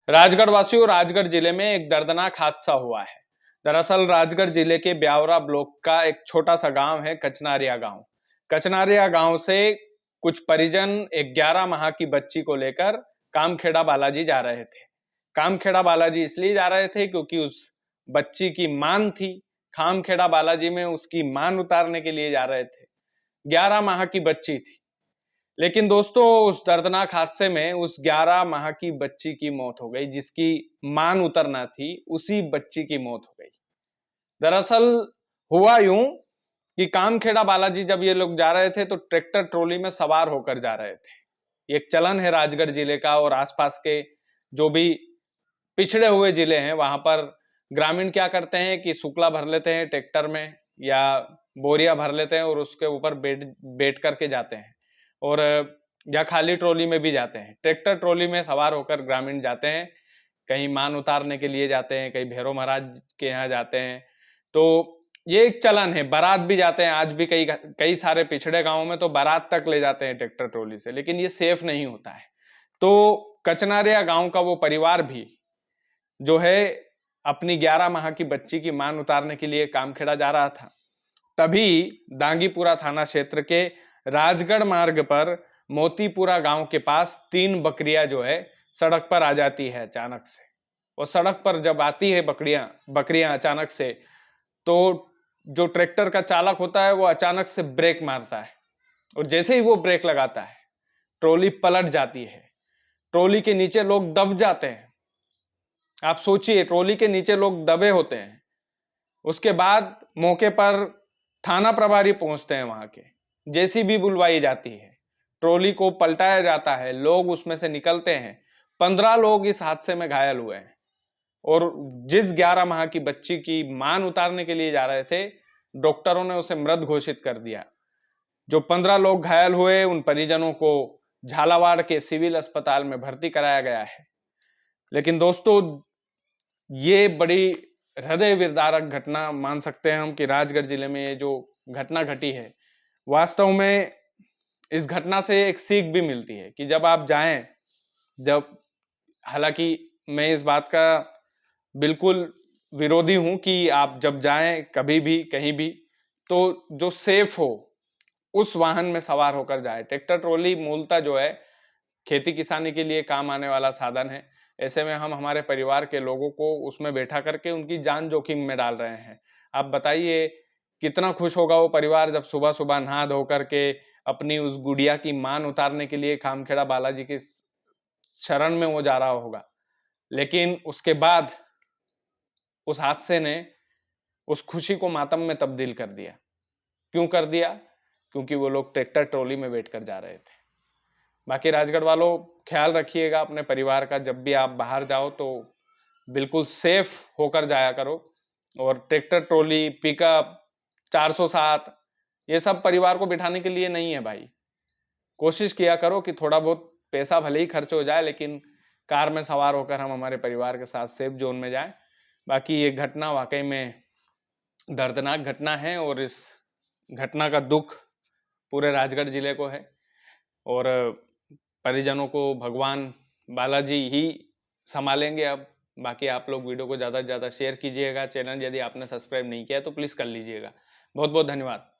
राजगढ़ वासियों, राजगढ़ जिले में एक दर्दनाक हादसा हुआ है। दरअसल राजगढ़ जिले के ब्यावरा ब्लॉक का एक छोटा सा गांव है कचनारिया गांव। कचनारिया गांव से कुछ परिजन एक 11 माह की बच्ची को लेकर कामखेड़ा बालाजी जा रहे थे। कामखेड़ा बालाजी इसलिए जा रहे थे क्योंकि उस बच्ची की मान थी। कामखेड़ा बालाजी में उसकी मान उतारने के लिए जा रहे थे। 11 माह की बच्ची थी। लेकिन दोस्तों, उस दर्दनाक हादसे में उस 11 माह की बच्ची की मौत हो गई। जिसकी मान उतरना थी, उसी बच्ची की मौत हो गई। दरअसल हुआ यूं कि कामखेड़ा बालाजी जब ये लोग जा रहे थे तो ट्रैक्टर ट्रॉली में सवार होकर जा रहे थे। ये एक चलन है राजगढ़ जिले का, और आसपास के जो भी पिछड़े हुए जिले हैं वहां पर ग्रामीण क्या करते हैं कि शुक्ला भर लेते हैं ट्रैक्टर में, या बोरिया भर लेते हैं और उसके ऊपर बैठ करके जाते हैं, और या खाली ट्रॉली में भी जाते हैं। ट्रैक्टर ट्रॉली में सवार होकर ग्रामीण जाते हैं, कहीं मान उतारने के लिए जाते हैं, कहीं भैरव महाराज के यहाँ जाते हैं। तो ये एक चलन है। बारात भी जाते हैं, आज भी कई कई सारे पिछड़े गांवों में तो बारात तक ले जाते हैं ट्रैक्टर ट्रॉली से, लेकिन ये सेफ नहीं होता है। तो कचनारिया गांव का वो परिवार भी जो है अपनी 11 माह की बच्ची की मान उतारने के लिए कामखेड़ा जा रहा था। तभी दांगीपुरा थाना क्षेत्र के राजगढ़ मार्ग पर मोतीपुरा गांव के पास 3 बकरियां जो है सड़क पर आ जाती है अचानक से। और सड़क पर जब आती है बकरियां अचानक से, तो जो ट्रैक्टर का चालक होता है वो अचानक से ब्रेक मारता है, और जैसे ही वो ब्रेक लगाता है ट्रॉली पलट जाती है। ट्रॉली के नीचे लोग दब जाते हैं। आप सोचिए, ट्रॉली के नीचे लोग दबे होते हैं। उसके बाद मौके पर थाना प्रभारी पहुंचते हैं, वहां के जेसीबी बुलवाई जाती है, ट्रॉली को पलटाया जाता है, लोग उसमें से निकलते हैं। 15 लोग इस हादसे में घायल हुए हैं। और जिस 11 माह की बच्ची की मान उतारने के लिए जा रहे थे, डॉक्टरों ने उसे मृत घोषित कर दिया। जो 15 लोग घायल हुए, उन परिजनों को झालावाड़ के सिविल अस्पताल में भर्ती कराया गया है। लेकिन दोस्तों, ये बड़ी हृदय विदारक घटना मान सकते हैं हम कि राजगढ़ जिले में ये जो घटना घटी है, वास्तव में इस घटना से एक सीख भी मिलती है कि जब आप जाएं, जब हालांकि मैं इस बात का बिल्कुल विरोधी हूं कि आप जब जाएं कभी भी कहीं भी, तो जो सेफ हो उस वाहन में सवार होकर जाए। ट्रैक्टर ट्रॉली मूलतः जो है खेती किसानी के लिए काम आने वाला साधन है। ऐसे में हम हमारे परिवार के लोगों को उसमें बैठा करके उनकी जान जोखिम में डाल रहे हैं। आप बताइए कितना खुश होगा वो परिवार जब सुबह सुबह नहा धो करके अपनी उस गुड़िया की मान उतारने के लिए कामखेड़ा बालाजी की शरण में वो जा रहा होगा। लेकिन उसके बाद उस हादसे ने उस खुशी को मातम में तब्दील कर दिया। क्यों कर दिया? क्योंकि वो लोग ट्रैक्टर ट्रॉली में बैठकर जा रहे थे। बाकी राजगढ़ वालों, ख्याल रखिएगा अपने परिवार का। जब भी आप बाहर जाओ तो बिल्कुल सेफ होकर जाया करो। और ट्रैक्टर ट्रॉली, पिकअप, 407, ये सब परिवार को बिठाने के लिए नहीं है भाई। कोशिश किया करो कि थोड़ा बहुत पैसा भले ही खर्च हो जाए, लेकिन कार में सवार होकर हम हमारे परिवार के साथ सेफ जोन में जाएं। बाकी ये घटना वाकई में दर्दनाक घटना है, और इस घटना का दुख पूरे राजगढ़ जिले को है। और परिजनों को भगवान बालाजी ही संभालेंगे अब। बाकी आप लोग वीडियो को ज़्यादा से ज़्यादा शेयर कीजिएगा। चैनल यदि आपने सब्सक्राइब नहीं किया है तो प्लीज़ कर लीजिएगा। बहुत बहुत धन्यवाद।